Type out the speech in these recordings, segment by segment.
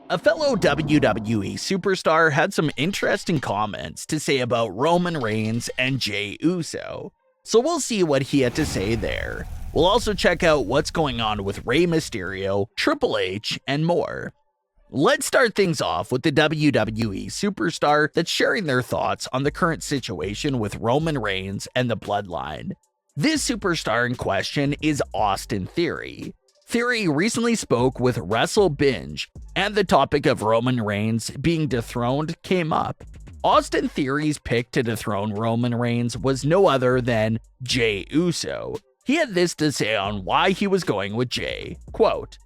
A fellow WWE superstar had some interesting comments to say about Roman Reigns and Jey Uso, so we'll see what he had to say there. We'll also check out what's going on with Rey Mysterio, Triple H, and more. Let's start things off with the WWE superstar that's sharing their thoughts on the current situation with Roman Reigns and the Bloodline. This superstar in question is Austin Theory. Theory recently spoke with Wrestle Binge, and the topic of Roman Reigns being dethroned came up. Austin Theory's pick to dethrone Roman Reigns was no other than Jey Uso. He had this to say on why he was going with Jey. Quote,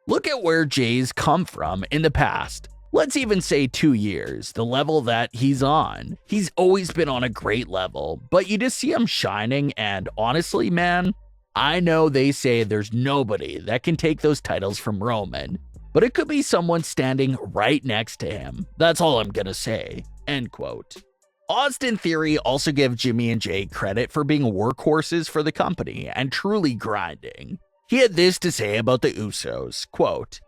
"Look at where Jey's come from in the past. Let's even say 2 years, the level that he's on. He's always been on a great level, but you just see him shining, and honestly, man, I know they say there's nobody that can take those titles from Roman, but it could be someone standing right next to him. That's all I'm gonna say." End quote. Austin Theory also gave Jimmy and Jey credit for being workhorses for the company and truly grinding. He had this to say about the Usos, quote,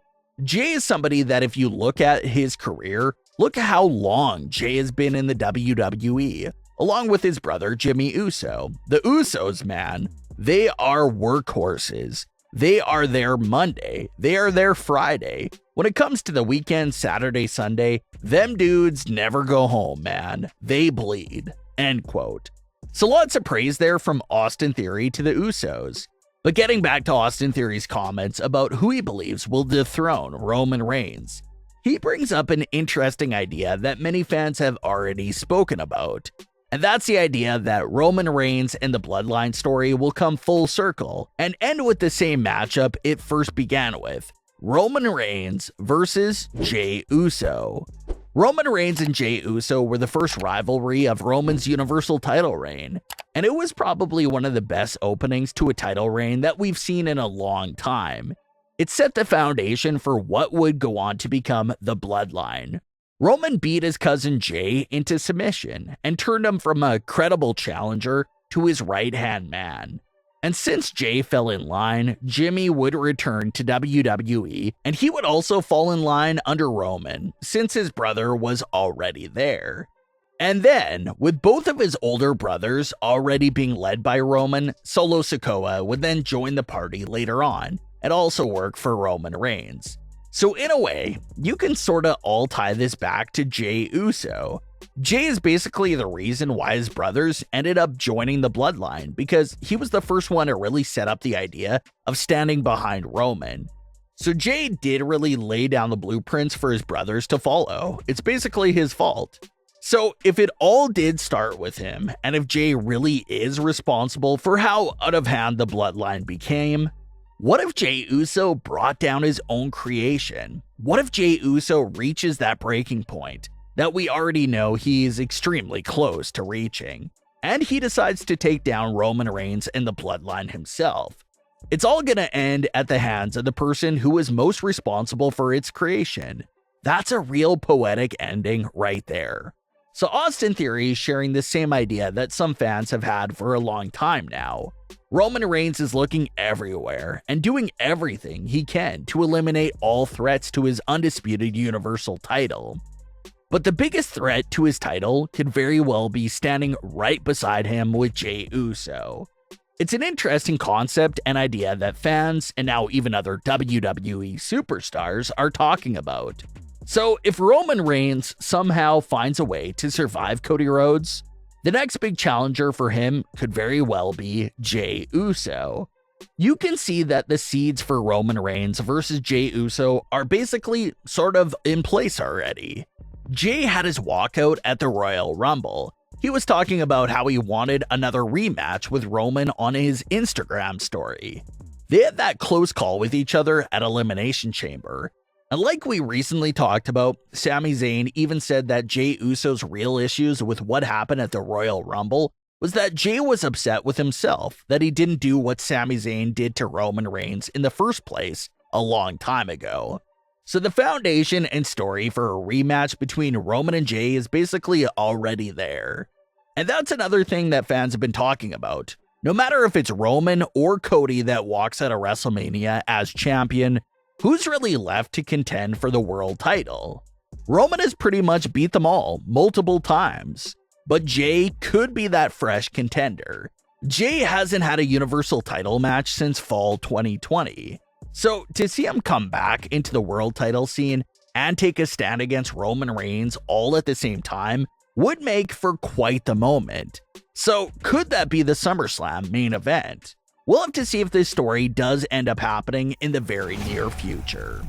"Jey is somebody that if you look at his career, look at how long Jey has been in the WWE, along with his brother Jimmy Uso. The Usos, man, they are workhorses. They are there Monday. They are there Friday. When it comes to the weekend, Saturday, Sunday, them dudes never go home, man. They bleed." End quote. So lots of praise there from Austin Theory to the Usos. But getting back to Austin Theory's comments about who he believes will dethrone Roman Reigns, he brings up an interesting idea that many fans have already spoken about. And that's the idea that Roman Reigns and the Bloodline story will come full circle and end with the same matchup it first began with, Roman Reigns versus Jey Uso. Roman Reigns and Jey Uso were the first rivalry of Roman's Universal title reign, and it was probably one of the best openings to a title reign that we've seen in a long time. It set the foundation for what would go on to become the Bloodline. Roman beat his cousin Jey into submission and turned him from a credible challenger to his right-hand man. And since Jey fell in line, Jimmy would return to WWE, and he would also fall in line under Roman, since his brother was already there. And then, with both of his older brothers already being led by Roman, Solo Sikoa would then join the party later on, and also work for Roman Reigns. So in a way, you can sorta all tie this back to Jey Uso. Jey is basically the reason why his brothers ended up joining the Bloodline, because he was the first one to really set up the idea of standing behind Roman. So Jey did really lay down the blueprints for his brothers to follow. It's basically his fault. So if it all did start with him, and if Jey really is responsible for how out of hand the Bloodline became, what if Jey Uso brought down his own creation? What if Jey Uso reaches that breaking point that we already know he is extremely close to reaching, and he decides to take down Roman Reigns and the Bloodline himself? It's all gonna end at the hands of the person who is most responsible for its creation. That's a real poetic ending right there. So Austin Theory is sharing the same idea that some fans have had for a long time now. Roman Reigns is looking everywhere and doing everything he can to eliminate all threats to his undisputed Universal title. But the biggest threat to his title could very well be standing right beside him with Jey Uso. It's an interesting concept and idea that fans, and now even other WWE superstars, are talking about. So if Roman Reigns somehow finds a way to survive Cody Rhodes, the next big challenger for him could very well be Jey Uso. You can see that the seeds for Roman Reigns versus Jey Uso are basically sort of in place already. Jey had his walkout at the Royal Rumble. He was talking about how he wanted another rematch with Roman on his Instagram story. They had that close call with each other at Elimination Chamber. And like we recently talked about, Sami Zayn even said that Jey Uso's real issues with what happened at the Royal Rumble was that Jey was upset with himself that he didn't do what Sami Zayn did to Roman Reigns in the first place a long time ago. So the foundation and story for a rematch between Roman and Jey is basically already there. And that's another thing that fans have been talking about. No matter if it's Roman or Cody that walks out of WrestleMania as champion, who's really left to contend for the world title? Roman has pretty much beat them all multiple times, but Jey could be that fresh contender. Jey hasn't had a Universal title match since fall 2020, so to see him come back into the world title scene and take a stand against Roman Reigns all at the same time would make for quite the moment. So could that be the SummerSlam main event? We'll have to see if this story does end up happening in the very near future.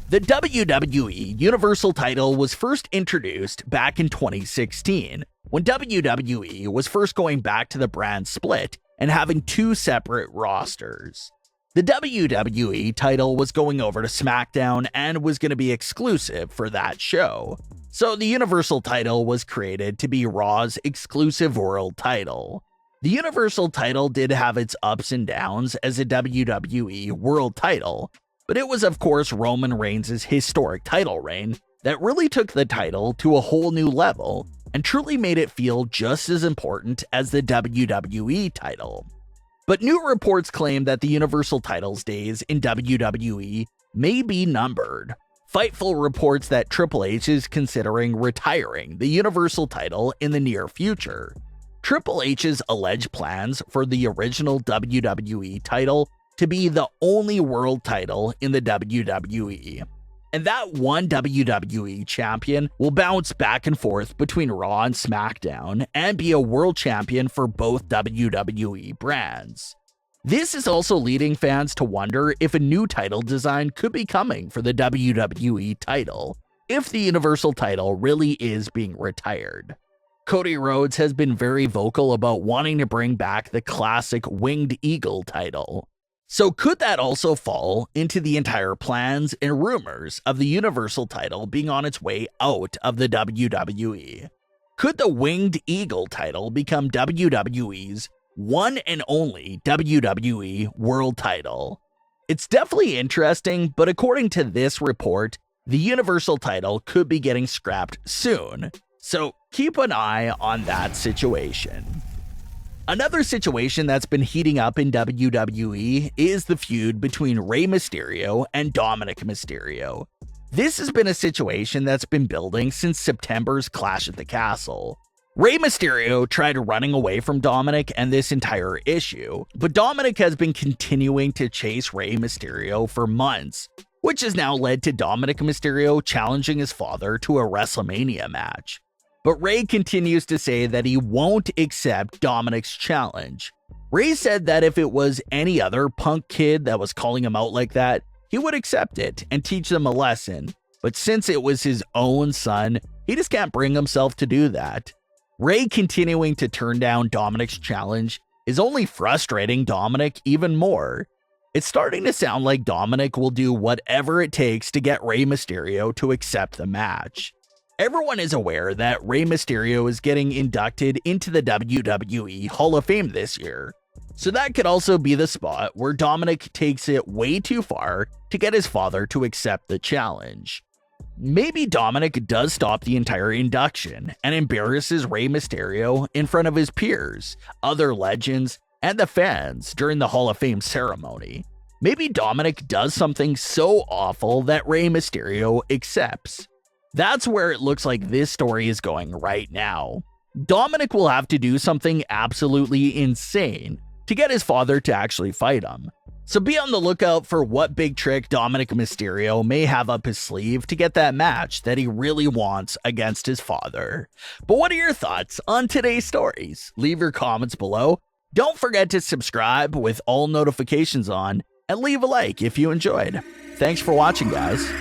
The WWE Universal title was first introduced back in 2016, when WWE was first going back to the brand split and having two separate rosters. The WWE title was going over to Smackdown and was going to be exclusive for that show. So the Universal title was created to be Raw's exclusive world title. The Universal title did have its ups and downs as a WWE world title, but it was of course Roman Reigns' historic title reign that really took the title to a whole new level and truly made it feel just as important as the WWE title. But new reports claim that the Universal title's days in WWE may be numbered. Fightful reports that Triple H is considering retiring the Universal title in the near future. Triple H's alleged plans for the original WWE title to be the only world title in the WWE. And that one WWE champion will bounce back and forth between Raw and SmackDown and be a world champion for both WWE brands. This is also leading fans to wonder if a new title design could be coming for the WWE title, if the Universal title really is being retired. Cody Rhodes has been very vocal about wanting to bring back the classic Winged Eagle title. So could that also fall into the entire plans and rumors of the Universal title being on its way out of the WWE? Could the Winged Eagle title become WWE's one and only WWE world title? It's definitely interesting, but according to this report, the Universal title could be getting scrapped soon. So keep an eye on that situation. Another situation that's been heating up in WWE is the feud between Rey Mysterio and Dominik Mysterio. This has been a situation that's been building since September's Clash at the Castle. Rey Mysterio tried running away from Dominik and this entire issue, but Dominik has been continuing to chase Rey Mysterio for months, which has now led to Dominik Mysterio challenging his father to a WrestleMania match. But Rey continues to say that he won't accept Dominik's challenge. Rey said that if it was any other punk kid that was calling him out like that, he would accept it and teach them a lesson. But since it was his own son, he just can't bring himself to do that. Rey continuing to turn down Dominik's challenge is only frustrating Dominik even more. It's starting to sound like Dominik will do whatever it takes to get Rey Mysterio to accept the match. Everyone is aware that Rey Mysterio is getting inducted into the WWE Hall of Fame this year, so that could also be the spot where Dominik takes it way too far to get his father to accept the challenge. Maybe Dominik does stop the entire induction and embarrasses Rey Mysterio in front of his peers, other legends, and the fans during the Hall of Fame ceremony. Maybe Dominik does something so awful that Rey Mysterio accepts. That's where it looks like this story is going right now. Dominik will have to do something absolutely insane to get his father to actually fight him. So be on the lookout for what big trick Dominik Mysterio may have up his sleeve to get that match that he really wants against his father. But what are your thoughts on today's stories? Leave your comments below. Don't forget to subscribe with all notifications on and leave a like if you enjoyed. Thanks for watching, guys.